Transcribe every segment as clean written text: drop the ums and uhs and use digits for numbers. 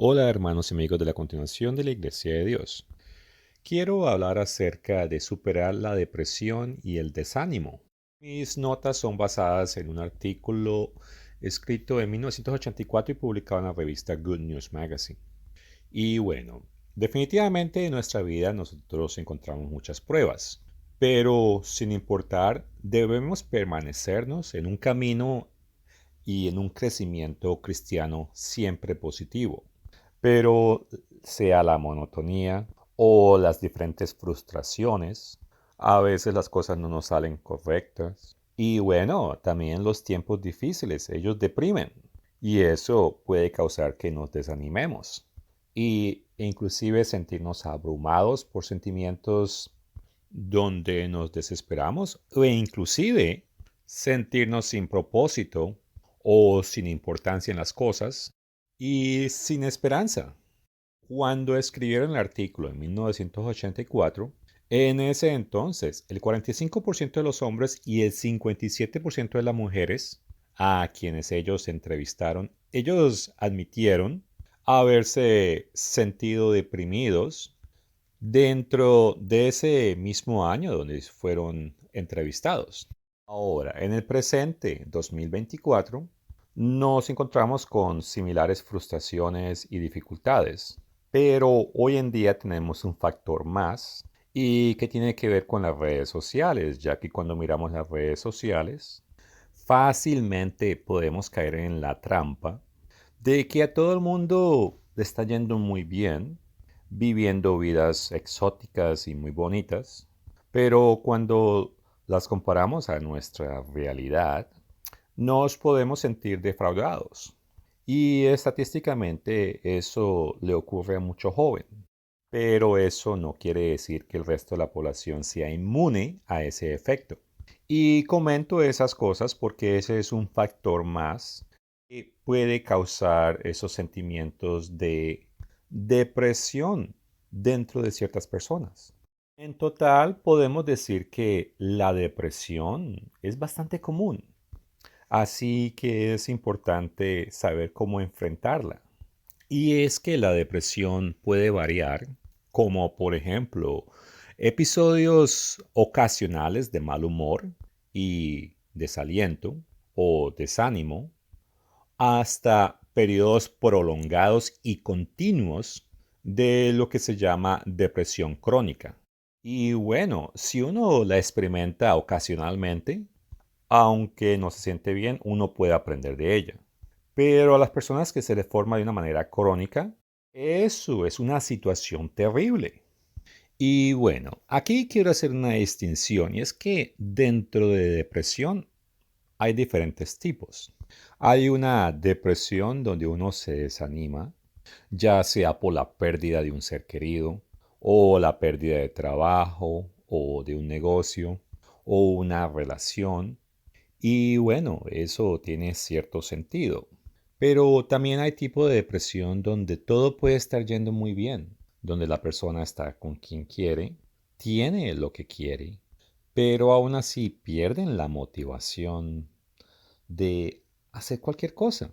Hola hermanos y amigos de la continuación de la Iglesia de Dios. Quiero hablar acerca de superar la depresión y el desánimo. Mis notas son basadas en un artículo escrito en 1984 y publicado en la revista Good News Magazine. Y bueno, definitivamente en nuestra vida nosotros encontramos muchas pruebas, pero sin importar, debemos permanecernos en un camino y en un crecimiento cristiano siempre positivo. Pero sea la monotonía o las diferentes frustraciones, a veces las cosas no nos salen correctas. Y bueno, también los tiempos difíciles, ellos deprimen. Y eso puede causar que nos desanimemos. Y inclusive sentirnos abrumados por sentimientos donde nos desesperamos o inclusive sentirnos sin propósito o sin importancia en las cosas y sin esperanza. Cuando escribieron el artículo en 1984, en ese entonces el 45% de los hombres y el 57% de las mujeres a quienes ellos entrevistaron, ellos admitieron haberse sentido deprimidos dentro de ese mismo año donde fueron entrevistados. Ahora, en el presente 2024, nos encontramos con similares frustraciones y dificultades, pero hoy en día tenemos un factor más y que tiene que ver con las redes sociales, ya que cuando miramos las redes sociales, fácilmente podemos caer en la trampa de que a todo el mundo le está yendo muy bien, viviendo vidas exóticas y muy bonitas, pero cuando las comparamos a nuestra realidad, nos podemos sentir defraudados. Y estadísticamente eso le ocurre a mucho joven. Pero eso no quiere decir que el resto de la población sea inmune a ese efecto. Y comento esas cosas porque ese es un factor más que puede causar esos sentimientos de depresión dentro de ciertas personas. En total, podemos decir que la depresión es bastante común, así que es importante saber cómo enfrentarla. Y es que la depresión puede variar, como por ejemplo episodios ocasionales de mal humor y desaliento o desánimo, hasta periodos prolongados y continuos de lo que se llama depresión crónica. Y bueno, si uno la experimenta ocasionalmente, aunque no se siente bien, uno puede aprender de ella. Pero a las personas que se les forma de una manera crónica, eso es una situación terrible. Y bueno, aquí quiero hacer una distinción y es que dentro de depresión hay diferentes tipos. Hay una depresión donde uno se desanima, ya sea por la pérdida de un ser querido, o la pérdida de trabajo, o de un negocio, o una relación. Y bueno, eso tiene cierto sentido. Pero también hay tipo de depresión donde todo puede estar yendo muy bien, donde la persona está con quien quiere, tiene lo que quiere, pero aún así pierden la motivación de hacer cualquier cosa.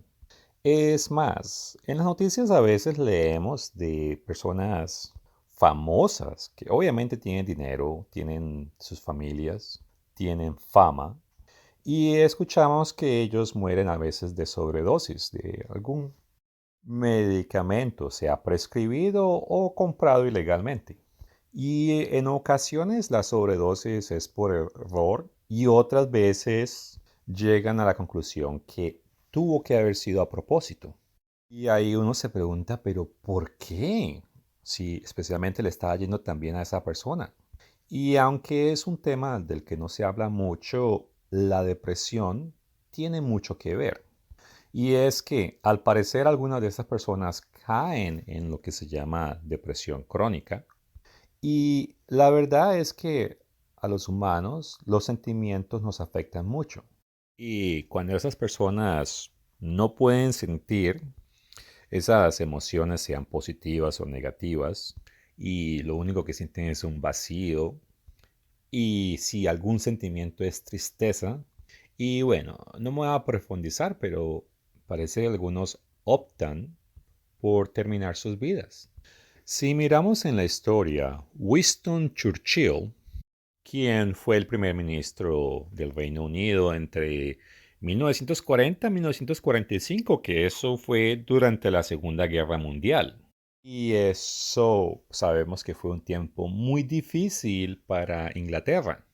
Es más, en las noticias a veces leemos de personas famosas que obviamente tienen dinero, tienen sus familias, tienen fama, y escuchamos que ellos mueren a veces de sobredosis de algún medicamento, sea prescribido o comprado ilegalmente. Y en ocasiones la sobredosis es por error y otras veces llegan a la conclusión que tuvo que haber sido a propósito. Y ahí uno se pregunta, pero ¿por qué? Si especialmente le estaba yendo tan bien a esa persona. Y aunque es un tema del que no se habla mucho, la depresión tiene mucho que ver. Y es que al parecer algunas de esas personas caen en lo que se llama depresión crónica. Y la verdad es que a los humanos los sentimientos nos afectan mucho. Y cuando esas personas no pueden sentir esas emociones, sean positivas o negativas, y lo único que sienten es un vacío, y si algún sentimiento es tristeza, y bueno, no me voy a profundizar, pero parece que algunos optan por terminar sus vidas. Si miramos en la historia, Winston Churchill, quien fue el primer ministro del Reino Unido entre 1940 y 1945, que eso fue durante la Segunda Guerra Mundial. Y eso sabemos que fue un tiempo muy difícil para Inglaterra.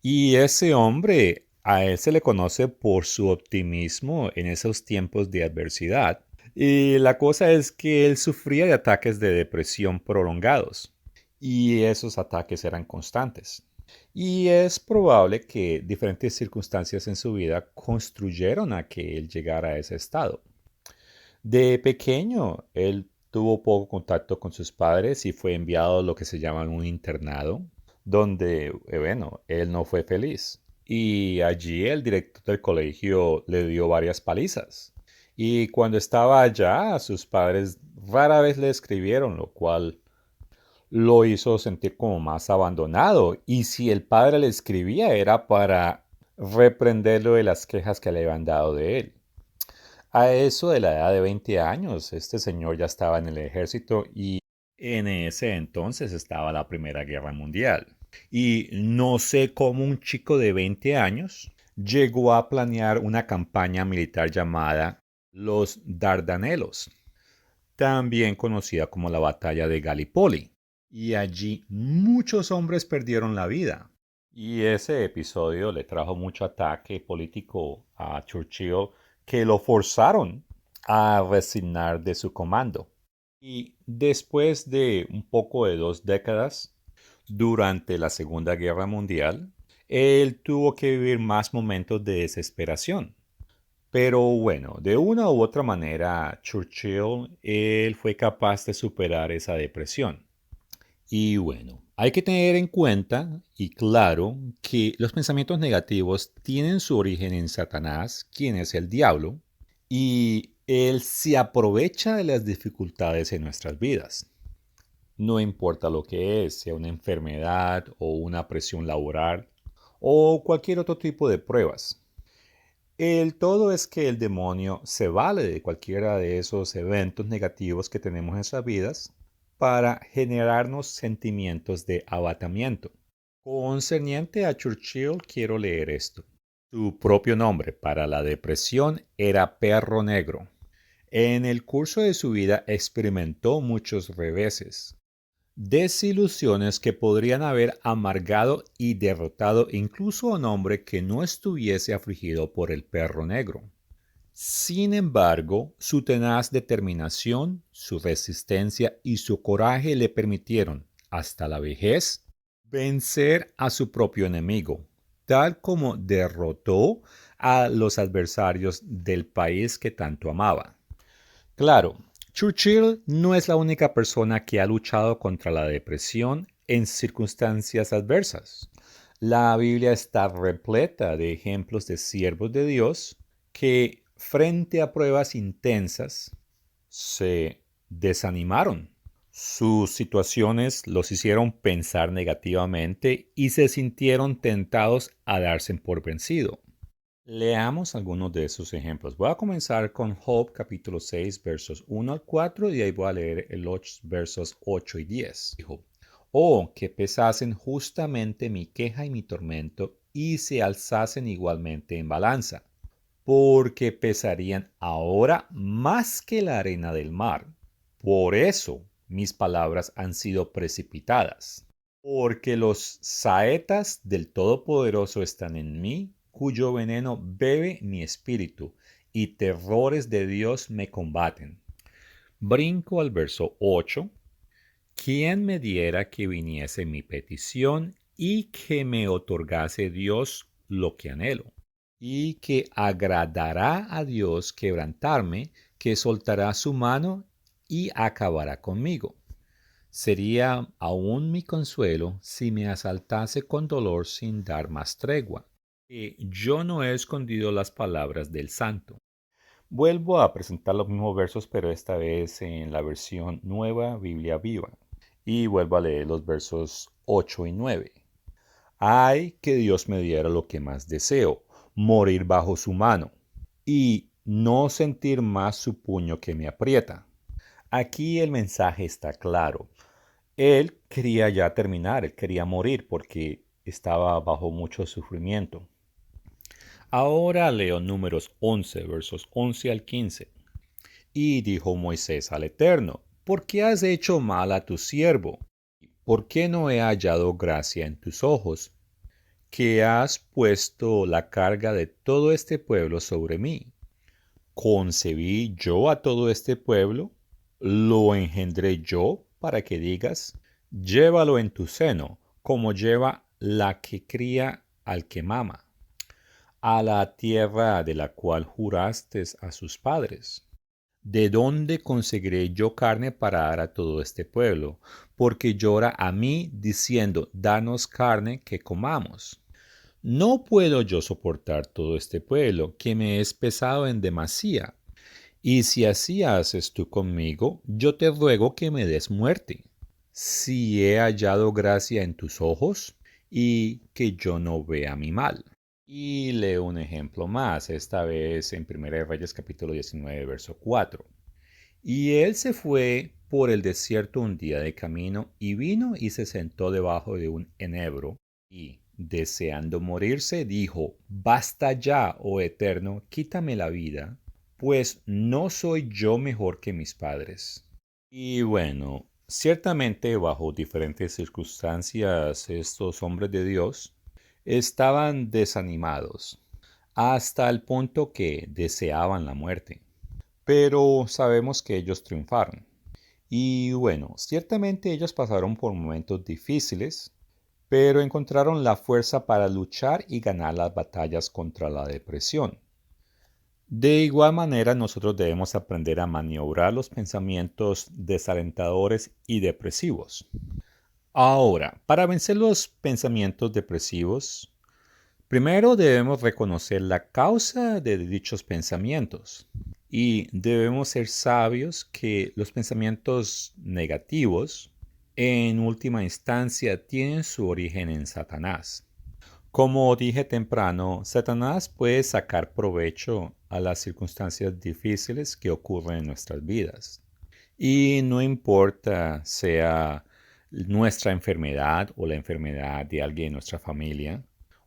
Y ese hombre, a él se le conoce por su optimismo en esos tiempos de adversidad. Y la cosa es que él sufría de ataques de depresión prolongados. Y esos ataques eran constantes. Y es probable que diferentes circunstancias en su vida construyeron a que él llegara a ese estado. De pequeño, él tuvo poco contacto con sus padres y fue enviado a lo que se llama un internado, donde, bueno, él no fue feliz. Y allí el director del colegio le dio varias palizas. Y cuando estaba allá, sus padres rara vez le escribieron, lo cual lo hizo sentir como más abandonado. Y si el padre le escribía era para reprenderlo de las quejas que le habían dado de él. A eso de la edad de 20 años, este señor ya estaba en el ejército y en ese entonces estaba la Primera Guerra Mundial. Y no sé cómo un chico de 20 años llegó a planear una campaña militar llamada los Dardanelos, también conocida como la Batalla de Gallipoli. Y allí muchos hombres perdieron la vida. Y ese episodio le trajo mucho ataque político a Churchill, que lo forzaron a resignar de su comando. Y después de un poco de 2 décadas, durante la Segunda Guerra Mundial, él tuvo que vivir más momentos de desesperación. Pero bueno, de una u otra manera, Churchill, él fue capaz de superar esa depresión. Y bueno, hay que tener en cuenta y claro que los pensamientos negativos tienen su origen en Satanás, quien es el diablo, y él se aprovecha de las dificultades en nuestras vidas. No importa lo que es, sea una enfermedad o una presión laboral o cualquier otro tipo de pruebas. El todo es que el demonio se vale de cualquiera de esos eventos negativos que tenemos en nuestras vidas para generarnos sentimientos de abatamiento. Concerniente a Churchill, quiero leer esto. Su propio nombre para la depresión era Perro Negro. En el curso de su vida experimentó muchos reveses, desilusiones que podrían haber amargado y derrotado incluso a un hombre que no estuviese afligido por el perro negro. Sin embargo, su tenaz determinación, su resistencia y su coraje le permitieron, hasta la vejez, vencer a su propio enemigo, tal como derrotó a los adversarios del país que tanto amaba. Claro, Churchill no es la única persona que ha luchado contra la depresión en circunstancias adversas. La Biblia está repleta de ejemplos de siervos de Dios que, frente a pruebas intensas, se desanimaron. Sus situaciones los hicieron pensar negativamente y se sintieron tentados a darse por vencido. Leamos algunos de esos ejemplos. Voy a comenzar con Job capítulo 6 versos 1 al 4 y ahí voy a leer los versos 8 y 10. Dijo, oh, que pesasen justamente mi queja y mi tormento y se alzasen igualmente en balanza, porque pesarían ahora más que la arena del mar. Por eso mis palabras han sido precipitadas, porque los saetas del Todopoderoso están en mí, cuyo veneno bebe mi espíritu, y terrores de Dios me combaten. Brinco al verso 8. ¿Quién me diera que viniese mi petición y que me otorgase Dios lo que anhelo? Y que agradará a Dios quebrantarme, que soltará su mano y acabará conmigo. Sería aún mi consuelo si me asaltase con dolor sin dar más tregua. Que yo no he escondido las palabras del santo. Vuelvo a presentar los mismos versos, pero esta vez en la versión Nueva Biblia Viva. Y vuelvo a leer los versos 8 y 9. Ay, que Dios me diera lo que más deseo, morir bajo su mano, y no sentir más su puño que me aprieta. Aquí el mensaje está claro. Él quería ya terminar, él quería morir porque estaba bajo mucho sufrimiento. Ahora leo Números 11, versos 11 al 15. Y dijo Moisés al Eterno, ¿por qué has hecho mal a tu siervo? ¿Por qué no he hallado gracia en tus ojos, que has puesto la carga de todo este pueblo sobre mí? ¿Concebí yo a todo este pueblo? ¿Lo engendré yo para que digas, llévalo en tu seno, como lleva la que cría al que mama, a la tierra de la cual juraste a sus padres? ¿De dónde conseguiré yo carne para dar a todo este pueblo? Porque llora a mí diciendo, danos carne que comamos. No puedo yo soportar todo este pueblo, que me es pesado en demasía. Y si así haces tú conmigo, yo te ruego que me des muerte. Si he hallado gracia en tus ojos, y que yo no vea mi mal. Y leo un ejemplo más, esta vez en 1 Reyes capítulo 19, verso 4. Y él se fue por el desierto un día de camino, y vino y se sentó debajo de un enebro, y, deseando morirse, dijo, basta ya, oh Eterno, quítame la vida, pues no soy yo mejor que mis padres. Y bueno, ciertamente bajo diferentes circunstancias estos hombres de Dios estaban desanimados, hasta el punto que deseaban la muerte. Pero sabemos que ellos triunfaron. Y bueno, ciertamente ellos pasaron por momentos difíciles, pero encontraron la fuerza para luchar y ganar las batallas contra la depresión. De igual manera, nosotros debemos aprender a maniobrar los pensamientos desalentadores y depresivos. Ahora, para vencer los pensamientos depresivos, primero debemos reconocer la causa de dichos pensamientos y debemos ser sabios que los pensamientos negativos, en última instancia, tienen su origen en Satanás. Como dije temprano, Satanás puede sacar provecho a las circunstancias difíciles que ocurren en nuestras vidas. Y no importa sea nuestra enfermedad o la enfermedad de alguien en nuestra familia,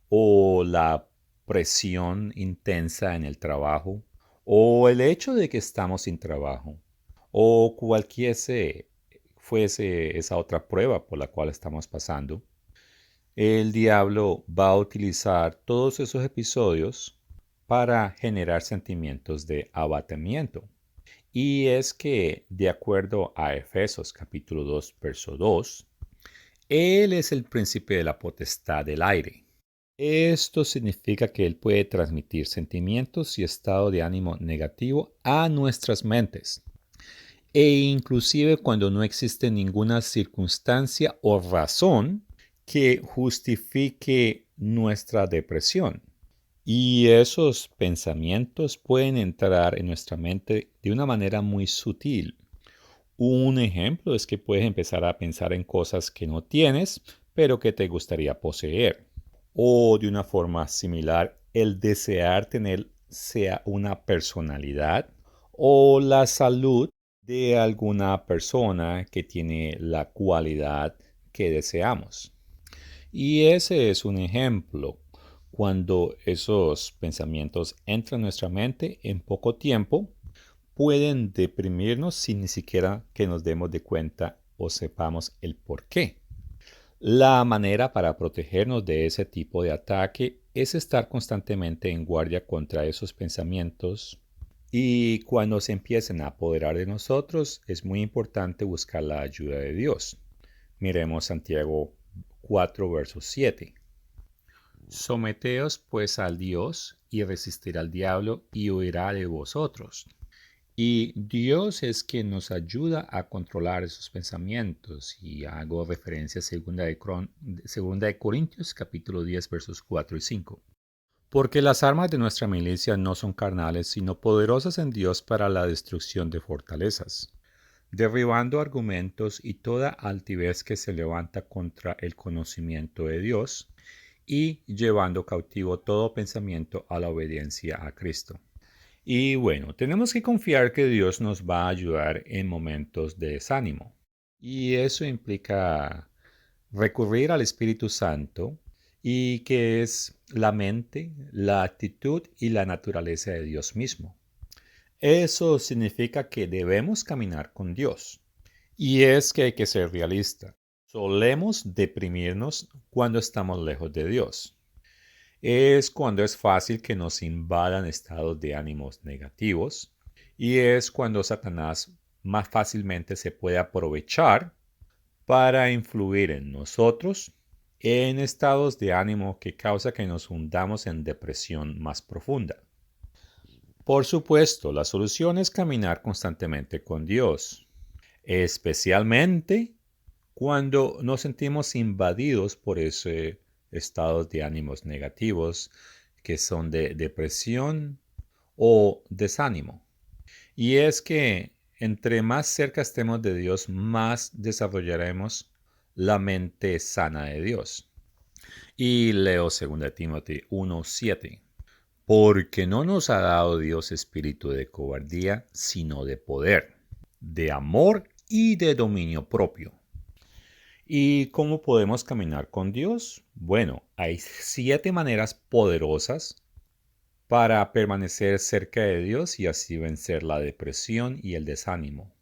o la presión intensa en el trabajo, o el hecho de que estamos sin trabajo, o cualquier fuese esa otra prueba por la cual estamos pasando, el diablo va a utilizar todos esos episodios para generar sentimientos de abatimiento. Y es que, de acuerdo a Efesios capítulo 2, verso 2, Él es el príncipe de la potestad del aire. Esto significa que Él puede transmitir sentimientos y estado de ánimo negativo a nuestras mentes. E inclusive cuando no existe ninguna circunstancia o razón que justifique nuestra depresión. Y esos pensamientos pueden entrar en nuestra mente de una manera muy sutil. Un ejemplo es que puedes empezar a pensar en cosas que no tienes, pero que te gustaría poseer. O de una forma similar, el desear tener sea una personalidad o la salud de alguna persona que tiene la cualidad que deseamos. Y ese es un ejemplo. Cuando esos pensamientos entran en nuestra mente en poco tiempo, pueden deprimirnos sin ni siquiera que nos demos de cuenta o sepamos el por qué. La manera para protegernos de ese tipo de ataque es estar constantemente en guardia contra esos pensamientos, y cuando se empiecen a apoderar de nosotros es muy importante buscar la ayuda de Dios. Miremos Santiago 4, verso 7. Someteos pues al Dios y resistir al diablo y huirá de vosotros. Y Dios es quien nos ayuda a controlar esos pensamientos. Y hago referencia a 2 de Corintios capítulo 10 versos 4 y 5. Porque las armas de nuestra milicia no son carnales, sino poderosas en Dios para la destrucción de fortalezas, derribando argumentos y toda altivez que se levanta contra el conocimiento de Dios, y llevando cautivo todo pensamiento a la obediencia a Cristo. Y bueno, tenemos que confiar que Dios nos va a ayudar en momentos de desánimo. Y eso implica recurrir al Espíritu Santo y que es la mente, la actitud y la naturaleza de Dios mismo. Eso significa que debemos caminar con Dios. Y es que hay que ser realista. Solemos deprimirnos cuando estamos lejos de Dios. Es cuando es fácil que nos invadan estados de ánimos negativos y es cuando Satanás más fácilmente se puede aprovechar para influir en nosotros en estados de ánimo que causa que nos hundamos en depresión más profunda. Por supuesto, la solución es caminar constantemente con Dios, especialmente cuando nos sentimos invadidos por ese estados de ánimos negativos que son de depresión o desánimo. Y es que entre más cerca estemos de Dios, más desarrollaremos la mente sana de Dios. Y leo 2 Timoteo 1:7. Porque no nos ha dado Dios espíritu de cobardía, sino de poder, de amor y de dominio propio. ¿Y cómo podemos caminar con Dios? Bueno, hay 7 maneras poderosas para permanecer cerca de Dios y así vencer la depresión y el desánimo.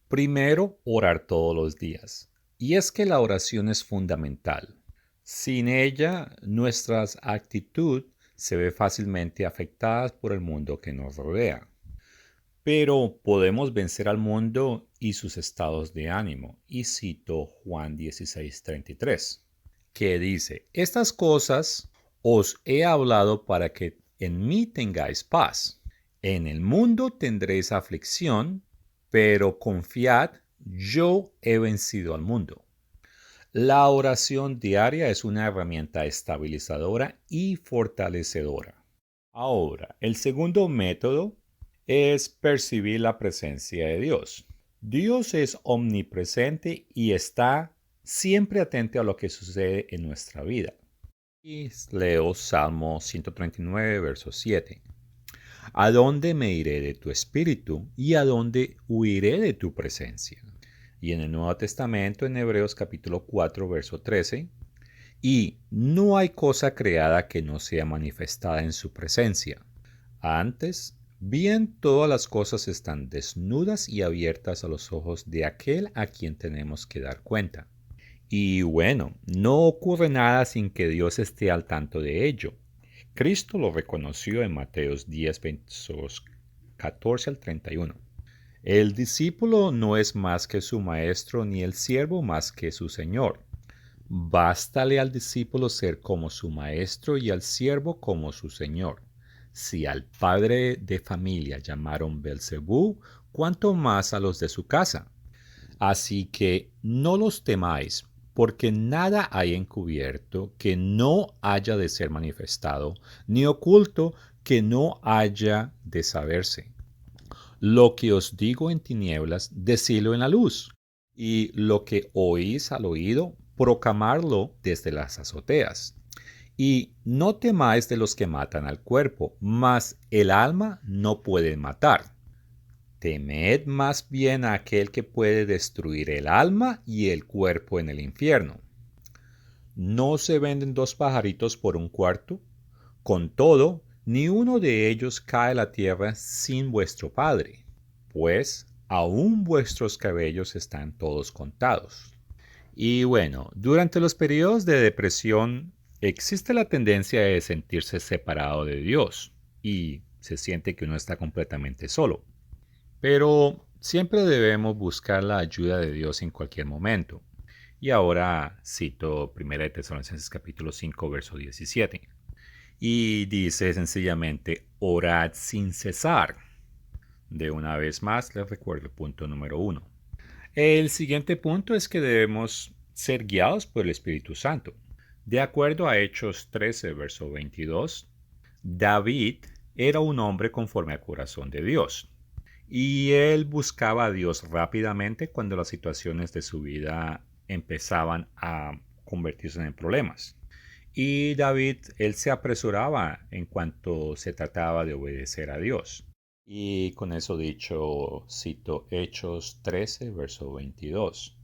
Primero, orar todos los días. Y es que la oración es fundamental. Sin ella, nuestra actitud se ve fácilmente afectada por el mundo que nos rodea. Pero podemos vencer al mundo y sus estados de ánimo. Y cito Juan 16:33, que dice, estas cosas os he hablado para que en mí tengáis paz. En el mundo tendréis aflicción, pero confiad, yo he vencido al mundo. La oración diaria es una herramienta estabilizadora y fortalecedora. Ahora, el segundo método es percibir la presencia de Dios. Dios es omnipresente y está siempre atento a lo que sucede en nuestra vida. Y leo Salmo 139, verso 7. ¿A dónde me iré de tu espíritu y a dónde huiré de tu presencia? Y en el Nuevo Testamento, en Hebreos capítulo 4, verso 13, y no hay cosa creada que no sea manifestada en su presencia. Antes, bien todas las cosas están desnudas y abiertas a los ojos de aquel a quien tenemos que dar cuenta. Y bueno, no ocurre nada sin que Dios esté al tanto de ello. Cristo lo reconoció en Mateos 10, versos 14 al 31. El discípulo no es más que su maestro, ni el siervo más que su señor. Bástale al discípulo ser como su maestro y al siervo como su señor. Si al padre de familia llamaron Belcebú, cuánto más a los de su casa. Así que no los temáis, porque nada hay encubierto que no haya de ser manifestado, ni oculto que no haya de saberse. Lo que os digo en tinieblas, decilo en la luz, y lo que oís al oído, proclamarlo desde las azoteas. Y no temáis de los que matan al cuerpo, mas el alma no pueden matar. Temed más bien a aquel que puede destruir el alma y el cuerpo en el infierno. ¿No se venden 2 pajaritos por un cuarto? Con todo, ni uno de ellos cae a la tierra sin vuestro Padre, pues aún vuestros cabellos están todos contados. Y bueno, durante los periodos de depresión existe la tendencia de sentirse separado de Dios y se siente que uno está completamente solo. Pero siempre debemos buscar la ayuda de Dios en cualquier momento. Y ahora cito 1 de Tesalonicenses capítulo 5, verso 17. Y dice sencillamente, orad sin cesar. De una vez más, les recuerdo el punto número 1. El siguiente punto es que debemos ser guiados por el Espíritu Santo. De acuerdo a Hechos 13, verso 22, David era un hombre conforme al corazón de Dios. Y él buscaba a Dios rápidamente cuando las situaciones de su vida empezaban a convertirse en problemas. Y David, él se apresuraba en cuanto se trataba de obedecer a Dios. Y con eso dicho, cito Hechos 13, verso 22.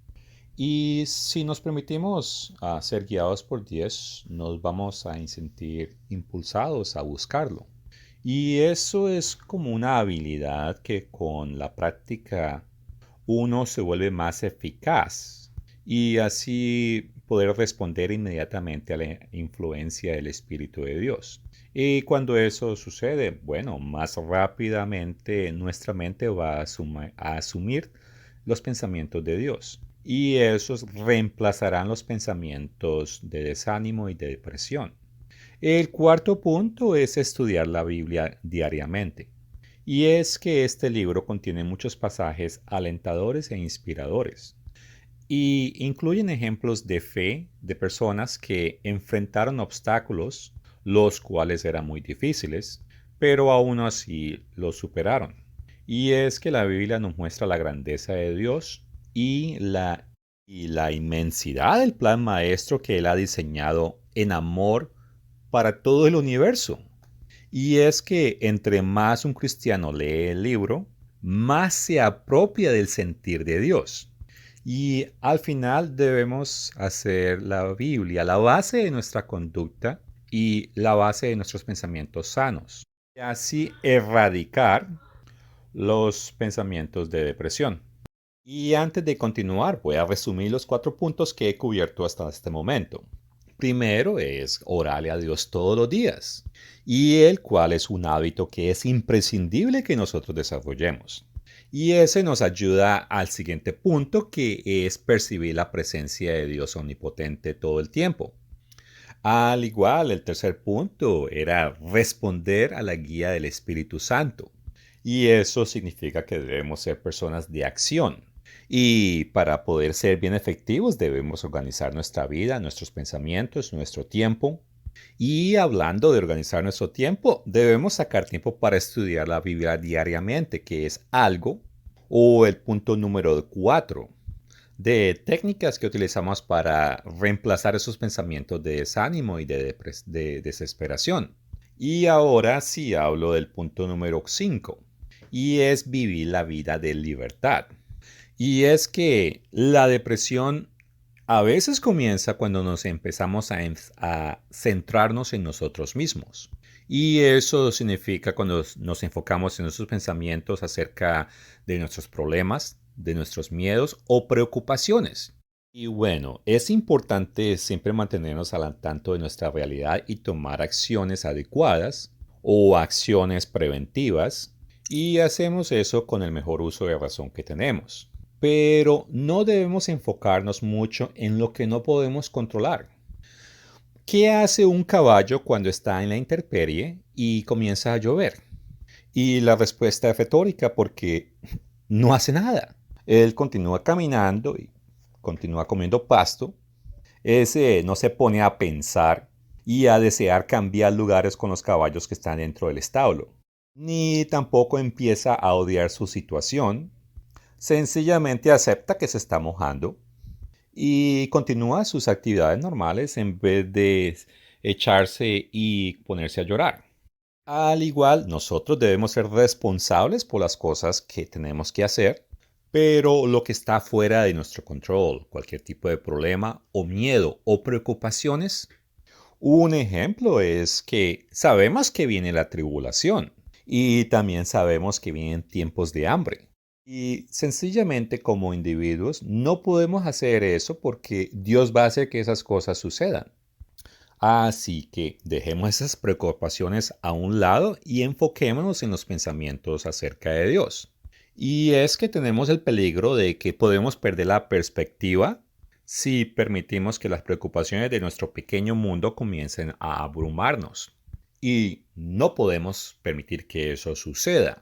Y si nos permitimos ser guiados por Dios, nos vamos a sentir impulsados a buscarlo. Y eso es como una habilidad que con la práctica uno se vuelve más eficaz y así poder responder inmediatamente a la influencia del Espíritu de Dios. Y cuando eso sucede, bueno, más rápidamente nuestra mente va a asumir los pensamientos de Dios. Y esos reemplazarán los pensamientos de desánimo y de depresión. El cuarto punto es estudiar la Biblia diariamente. Y es que este libro contiene muchos pasajes alentadores e inspiradores. Y incluyen ejemplos de fe de personas que enfrentaron obstáculos, los cuales eran muy difíciles, pero aún así los superaron. Y es que la Biblia nos muestra la grandeza de Dios y la inmensidad del plan maestro que Él ha diseñado en amor para todo el universo. Y es que entre más un cristiano lee el libro, más se apropia del sentir de Dios. Y al final debemos hacer la Biblia la base de nuestra conducta y la base de nuestros pensamientos sanos. Y así erradicar los pensamientos de depresión. Y antes de continuar, voy a resumir los 4 puntos que he cubierto hasta este momento. Primero es orarle a Dios todos los días, y el cual es un hábito que es imprescindible que nosotros desarrollemos. Y ese nos ayuda al siguiente punto, que es percibir la presencia de Dios omnipotente todo el tiempo. Al igual, el tercer punto era responder a la guía del Espíritu Santo. Y eso significa que debemos ser personas de acción. Y para poder ser bien efectivos debemos organizar nuestra vida, nuestros pensamientos, nuestro tiempo. Y hablando de organizar nuestro tiempo, debemos sacar tiempo para estudiar la Biblia diariamente, que es algo, o el punto número 4, de técnicas que utilizamos para reemplazar esos pensamientos de desánimo y de desesperación. Y ahora sí hablo del punto número 5, y es vivir la vida de libertad. Y es que la depresión a veces comienza cuando nos empezamos a centrarnos en nosotros mismos. Y eso significa cuando nos enfocamos en nuestros pensamientos acerca de nuestros problemas, de nuestros miedos o preocupaciones. Y bueno, es importante siempre mantenernos al tanto de nuestra realidad y tomar acciones adecuadas o acciones preventivas. Y hacemos eso con el mejor uso de razón que tenemos. Pero no debemos enfocarnos mucho en lo que no podemos controlar. ¿Qué hace un caballo cuando está en la intemperie y comienza a llover? Y la respuesta es retórica porque no hace nada. Él continúa caminando y continúa comiendo pasto. Ese no se pone a pensar y a desear cambiar lugares con los caballos que están dentro del establo. Ni tampoco empieza a odiar su situación. Sencillamente acepta que se está mojando y continúa sus actividades normales en vez de echarse y ponerse a llorar. Al igual, nosotros debemos ser responsables por las cosas que tenemos que hacer, pero lo que está fuera de nuestro control, cualquier tipo de problema o miedo o preocupaciones. Un ejemplo es que sabemos que viene la tribulación y también sabemos que vienen tiempos de hambre. Y sencillamente como individuos no podemos hacer eso porque Dios va a hacer que esas cosas sucedan. Así que dejemos esas preocupaciones a un lado y enfoquémonos en los pensamientos acerca de Dios. Y es que tenemos el peligro de que podemos perder la perspectiva si permitimos que las preocupaciones de nuestro pequeño mundo comiencen a abrumarnos. Y no podemos permitir que eso suceda.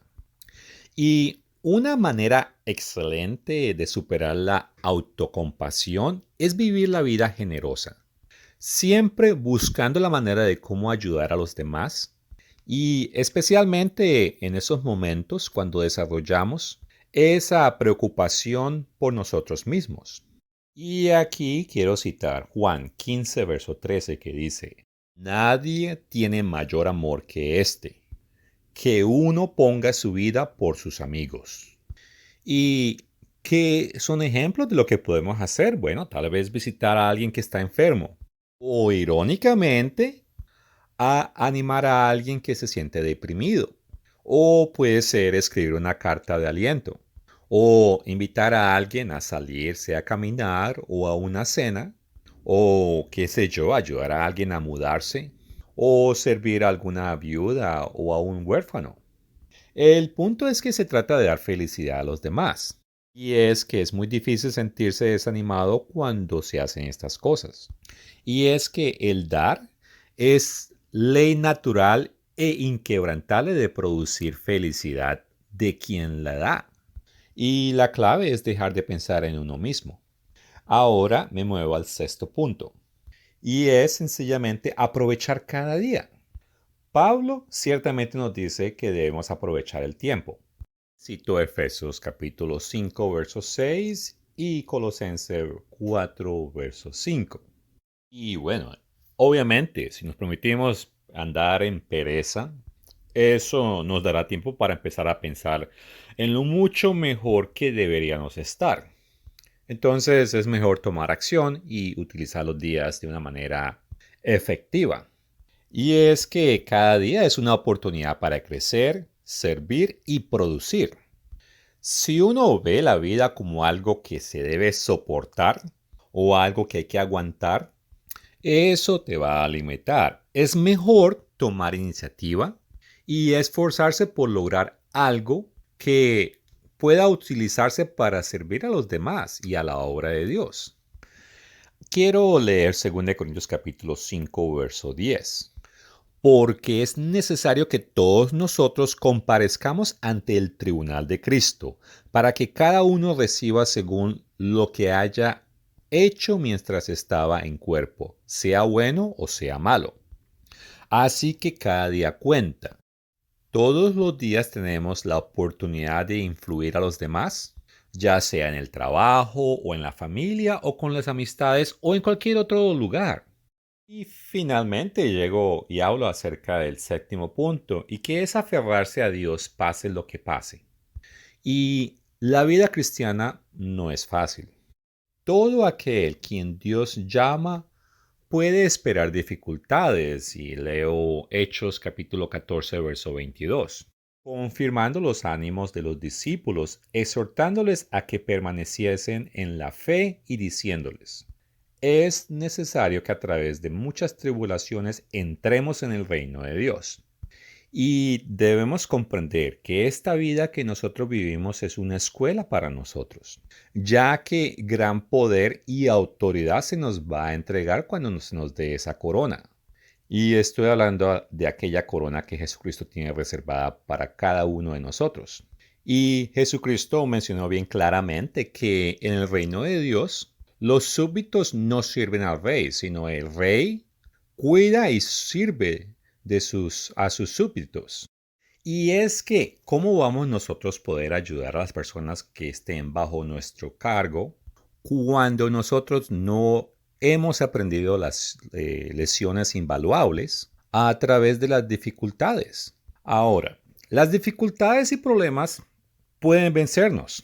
Y una manera excelente de superar la autocompasión es vivir la vida generosa, siempre buscando la manera de cómo ayudar a los demás y especialmente en esos momentos cuando desarrollamos esa preocupación por nosotros mismos. Y aquí quiero citar Juan 15, verso 13, que dice, Nadie tiene mayor amor que este, que uno ponga su vida por sus amigos. ¿Y qué son ejemplos de lo que podemos hacer? Bueno, tal vez visitar a alguien que está enfermo. O irónicamente, a animar a alguien que se siente deprimido. O puede ser escribir una carta de aliento. O invitar a alguien a salirse a caminar o a una cena. O qué sé yo, ayudar a alguien a mudarse. O servir a alguna viuda o a un huérfano. El punto es que se trata de dar felicidad a los demás. Y es que es muy difícil sentirse desanimado cuando se hacen estas cosas. Y es que el dar es ley natural e inquebrantable de producir felicidad de quien la da. Y la clave es dejar de pensar en uno mismo. Ahora me muevo al sexto punto. Y es sencillamente aprovechar cada día. Pablo ciertamente nos dice que debemos aprovechar el tiempo. Cito Efesios capítulo 5, verso 6 y Colosenses 4, verso 5. Y bueno, obviamente, si nos permitimos andar en pereza, eso nos dará tiempo para empezar a pensar en lo mucho mejor que deberíamos estar. Entonces es mejor tomar acción y utilizar los días de una manera efectiva. Y es que cada día es una oportunidad para crecer, servir y producir. Si uno ve la vida como algo que se debe soportar o algo que hay que aguantar, eso te va a limitar. Es mejor tomar iniciativa y esforzarse por lograr algo que pueda utilizarse para servir a los demás y a la obra de Dios. Quiero leer 2 Corintios capítulo 5, verso 10. Porque es necesario que todos nosotros comparezcamos ante el tribunal de Cristo, para que cada uno reciba según lo que haya hecho mientras estaba en cuerpo, sea bueno o sea malo. Así que cada día cuenta. Todos los días tenemos la oportunidad de influir a los demás, ya sea en el trabajo o en la familia o con las amistades o en cualquier otro lugar. Y finalmente llego y hablo acerca del séptimo punto, y que es aferrarse a Dios pase lo que pase. Y la vida cristiana no es fácil. Todo aquel quien Dios llama puede esperar dificultades, y leo Hechos capítulo 14, verso 22, confirmando los ánimos de los discípulos, exhortándoles a que permaneciesen en la fe y diciéndoles, es necesario que a través de muchas tribulaciones entremos en el reino de Dios. Y debemos comprender que esta vida que nosotros vivimos es una escuela para nosotros, ya que gran poder y autoridad se nos va a entregar cuando nos dé esa corona. Y estoy hablando de aquella corona que Jesucristo tiene reservada para cada uno de nosotros. Y Jesucristo mencionó bien claramente que en el reino de Dios los súbditos no sirven al rey, sino el rey cuida y sirve a sus súbditos. Y es que, ¿cómo vamos nosotros poder ayudar a las personas que estén bajo nuestro cargo cuando nosotros no hemos aprendido las lecciones invaluables a través de las dificultades? Ahora, las dificultades y problemas pueden vencernos.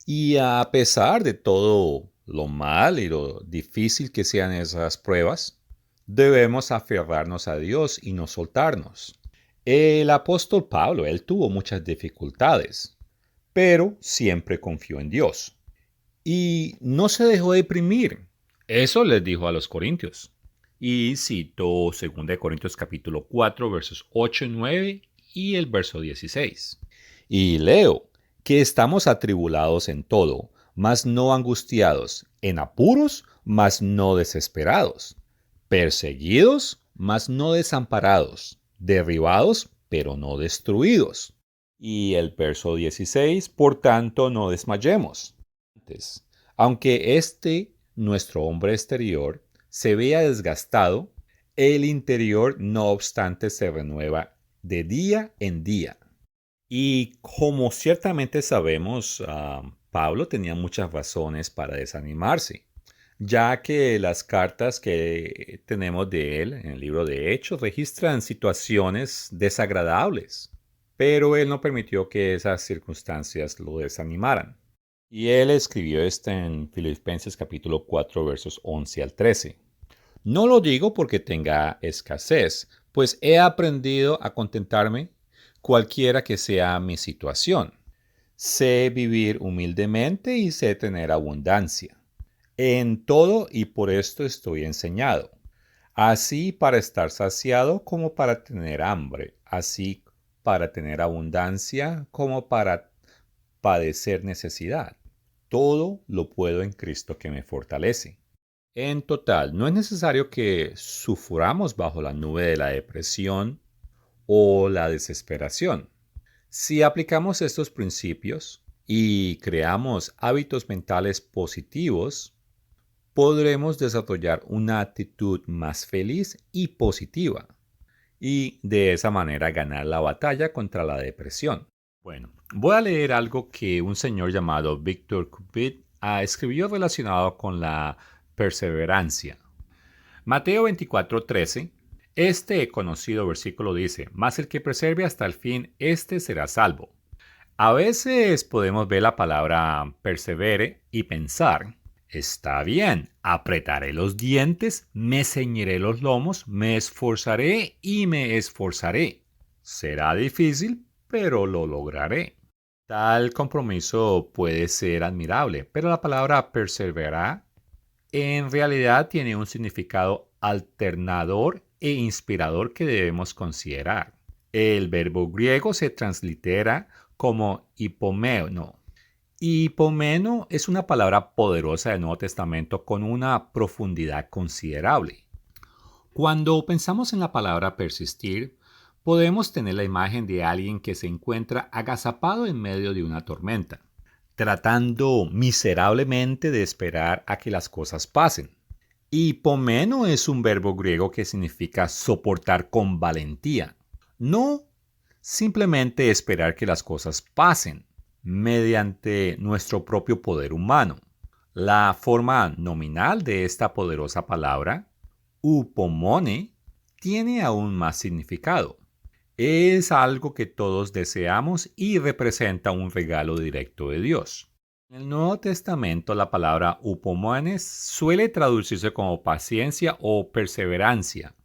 Y a pesar de todo lo mal y lo difícil que sean esas pruebas, debemos aferrarnos a Dios y no soltarnos. El apóstol Pablo, él tuvo muchas dificultades, pero siempre confió en Dios. Y no se dejó deprimir. Eso les dijo a los corintios. Y citó 2 Corintios capítulo 4 versos 8 y 9 y el verso 16. Y leo que estamos atribulados en todo, mas no angustiados, en apuros, mas no desesperados, perseguidos, mas no desamparados, derribados, pero no destruidos. Y el verso 16, por tanto no desmayemos. Aunque nuestro hombre exterior, se vea desgastado, el interior no obstante se renueva de día en día. Y como ciertamente sabemos, Pablo tenía muchas razones para desanimarse. ya que las cartas que tenemos de él en el libro de Hechos registran situaciones desagradables, pero él no permitió que esas circunstancias lo desanimaran. Y él escribió esto en Filipenses capítulo 4 versos 11 al 13. No lo digo porque tenga escasez, pues he aprendido a contentarme cualquiera que sea mi situación. Sé vivir humildemente y sé tener abundancia. En todo y por esto estoy enseñado, así para estar saciado como para tener hambre, así para tener abundancia como para padecer necesidad. Todo lo puedo en Cristo que me fortalece. En total, no es necesario que suframos bajo la nube de la depresión o la desesperación. Si aplicamos estos principios y creamos hábitos mentales positivos, podremos desarrollar una actitud más feliz y positiva y de esa manera ganar la batalla contra la depresión. Bueno, voy a leer algo que un señor llamado Victor Cupid escribió relacionado con la perseverancia. Mateo 24:13. Este conocido versículo dice, mas el que persevere hasta el fin, éste será salvo. A veces podemos ver la palabra persevere y pensar, está bien, apretaré los dientes, me ceñiré los lomos, me esforzaré y me esforzaré. Será difícil, pero lo lograré. Tal compromiso puede ser admirable, pero la palabra perseverar en realidad tiene un significado alternador e inspirador que debemos considerar. El verbo griego se translitera como hipomeno. Hipomeno es una palabra poderosa del Nuevo Testamento con una profundidad considerable. Cuando pensamos en la palabra persistir, podemos tener la imagen de alguien que se encuentra agazapado en medio de una tormenta, tratando miserablemente de esperar a que las cosas pasen. Hipomeno es un verbo griego que significa soportar con valentía, no simplemente esperar que las cosas pasen mediante nuestro propio poder humano. La forma nominal de esta poderosa palabra, upomone, tiene aún más significado. Es algo que todos deseamos y representa un regalo directo de Dios. En el Nuevo Testamento la palabra upomones suele traducirse como paciencia o perseverancia.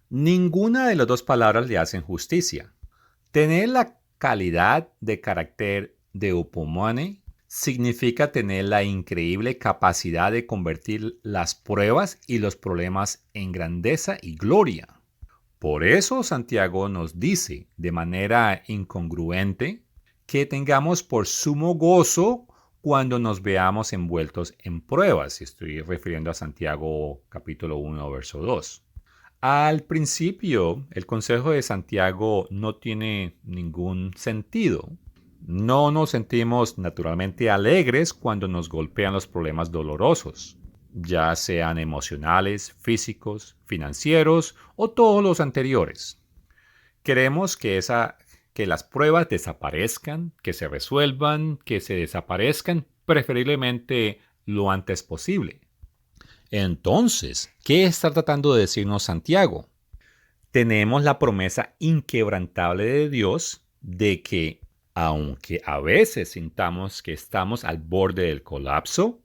Ninguna de las dos palabras le hacen justicia. Tener la calidad de carácter de upomone significa tener la increíble capacidad de convertir las pruebas y los problemas en grandeza y gloria. Por eso Santiago nos dice de manera incongruente que tengamos por sumo gozo cuando nos veamos envueltos en pruebas. Estoy refiriendo a Santiago capítulo 1, verso 2. Al principio, el consejo de Santiago no tiene ningún sentido. No nos sentimos naturalmente alegres cuando nos golpean los problemas dolorosos, ya sean emocionales, físicos, financieros o todos los anteriores. Queremos que las pruebas desaparezcan, que se resuelvan, que se desaparezcan, preferiblemente lo antes posible. Entonces, ¿qué está tratando de decirnos Santiago? Tenemos la promesa inquebrantable de Dios de que, aunque a veces sintamos que estamos al borde del colapso,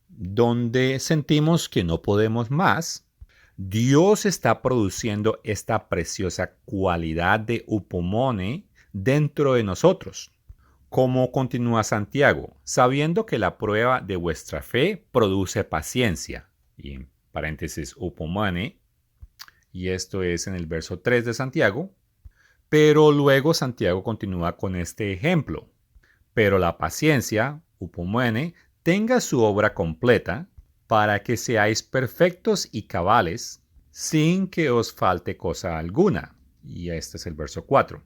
donde sentimos que no podemos más, Dios está produciendo esta preciosa cualidad de upomone dentro de nosotros. Como continúa Santiago, sabiendo que la prueba de vuestra fe produce paciencia, y en paréntesis upomone, y esto es en el verso 3 de Santiago, pero luego Santiago continúa con este ejemplo. Pero la paciencia, upomone, tenga su obra completa, para que seáis perfectos y cabales, sin que os falte cosa alguna. Y este es el verso 4.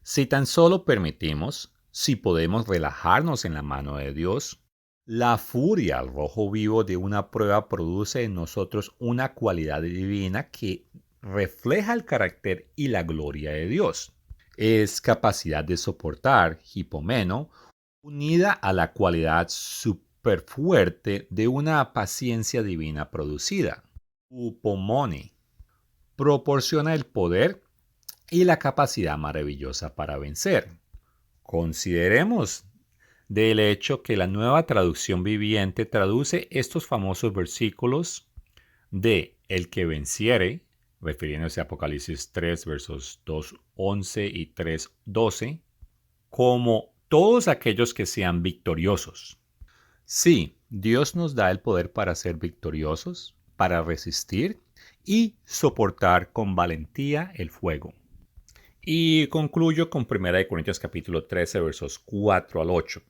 Si tan solo permitimos, si podemos relajarnos en la mano de Dios, la furia al rojo vivo de una prueba produce en nosotros una cualidad divina que refleja el carácter y la gloria de Dios. Es capacidad de soportar, hipomeno, unida a la cualidad superfuerte de una paciencia divina producida. Upomone proporciona el poder y la capacidad maravillosa para vencer. Consideremos del hecho que la nueva traducción viviente traduce estos famosos versículos de el que venciere, refiriéndose a Apocalipsis 3, versos 2:11 y 3:12, como todos aquellos que sean victoriosos. Sí, Dios nos da el poder para ser victoriosos, para resistir y soportar con valentía el fuego. Y concluyo con 1 Corintios capítulo 13, versos 4 al 8.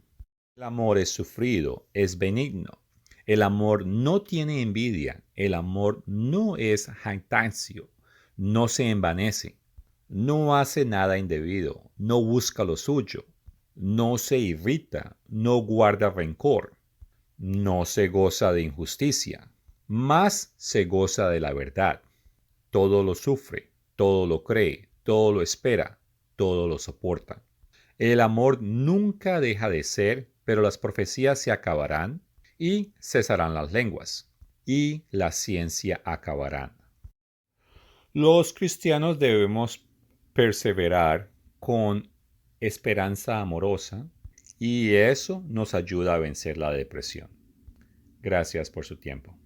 El amor es sufrido, es benigno. El amor no tiene envidia, el amor no es jactancia, no se envanece, no hace nada indebido, no busca lo suyo, no se irrita, no guarda rencor, no se goza de injusticia, mas se goza de la verdad. Todo lo sufre, todo lo cree, todo lo espera, todo lo soporta. El amor nunca deja de ser, pero las profecías se acabarán y cesarán las lenguas, y la ciencia acabarán. Los cristianos debemos perseverar con esperanza amorosa y eso nos ayuda a vencer la depresión. Gracias por su tiempo.